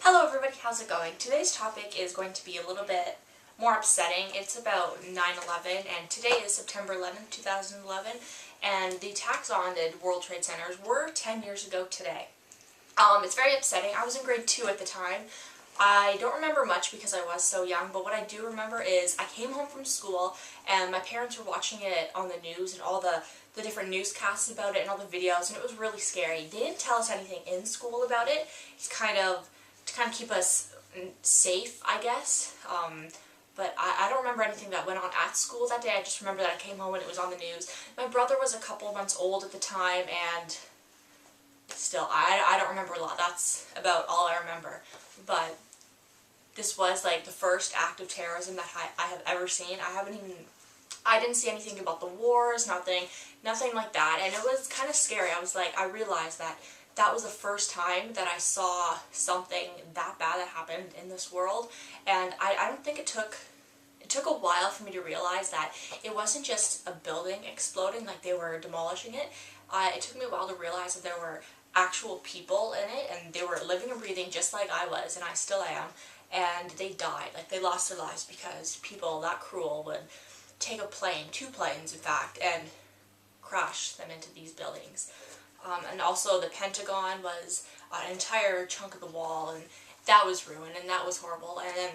Hello everybody, how's it going? Today's topic is going to be a little bit more upsetting. It's about 9/11 and today is September 11th, 2011 and the attacks on the World Trade Centers were 10 years ago today. It's very upsetting. I was in grade 2 at the time. I don't remember much because I was so young, but what I do remember is I came home from school and my parents were watching it on the news and all the different newscasts about it and all the videos, and it was really scary. They didn't tell us anything in school about it. It's kind of to keep us safe, I guess. But I don't remember anything that went on at school that day. I just remember that I came home and it was on the news. My brother was a couple of months old at the time, and still, I don't remember a lot. That's about all I remember. But this was like the first act of terrorism that I have ever seen. I didn't see anything about the wars, nothing like that, and it was kind of scary. I realized that was the first time that I saw something that bad that happened in this world, and I don't think it took a while for me to realize that it wasn't just a building exploding, like they were demolishing it. It took me a while to realize that there were actual people in it, and they were living and breathing just like I was, and I still am, and they died. Like, they lost their lives because people that cruel would take a plane, 2 planes in fact, and crash them into these buildings. And also the Pentagon was an entire chunk of the wall, and that was ruined, and that was horrible. And then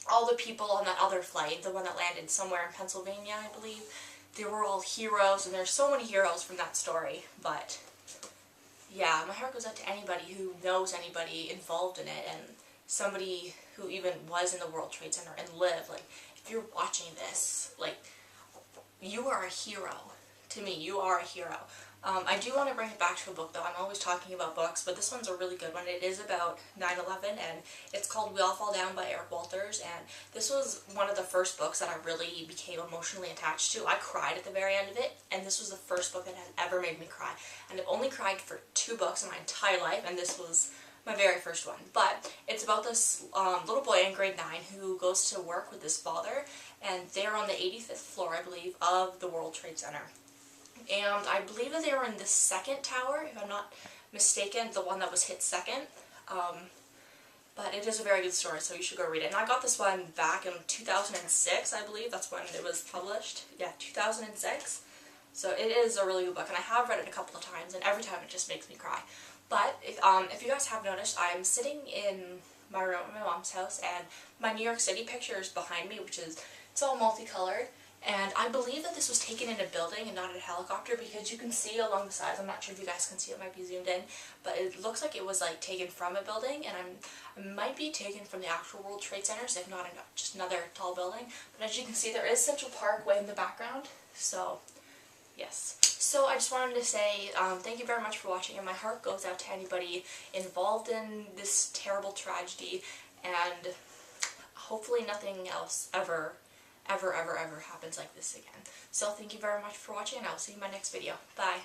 all the people on that other flight, the one that landed somewhere in Pennsylvania, I believe, they were all heroes, and there's so many heroes from that story. But yeah, my heart goes out to anybody who knows anybody involved in it, and somebody who even was in the World Trade Center and lived. Like, if you're watching this, like, you are a hero. To me, you are a hero. I do want to bring it back to a book, though. I'm always talking about books, but this one's a really good one. It is about 9/11, and it's called We All Fall Down by Eric Walters, and this was one of the first books that I really became emotionally attached to. I cried at the very end of it, and this was the first book that had ever made me cry. And I've only cried for 2 books in my entire life, and this was my very first one. But it's about this little boy in grade 9 who goes to work with his father, and they're on the 85th floor, I believe, of the World Trade Center. And I believe that they were in the 2nd tower, if I'm not mistaken, the one that was hit second. But it is a very good story, so you should go read it. And I got this one back in 2006, I believe. That's when it was published. Yeah, 2006. So it is a really good book, and I have read it a couple of times, and every time it just makes me cry. But if you guys have noticed, I'm sitting in my room at my mom's house, and my New York City picture is behind me, it's all multicolored. And I believe that this was taken in a building and not in a helicopter, because you can see along the sides. I'm not sure if you guys can see, it might be zoomed in, but it looks like it was like taken from a building, and it might be taken from the actual World Trade Centers, if not just another tall building. But as you can see, there is Central Park way in the background, so yes. So I just wanted to say thank you very much for watching, and my heart goes out to anybody involved in this terrible tragedy, and hopefully nothing else ever happens like this again. So thank you very much for watching, and I will see you in my next video. Bye.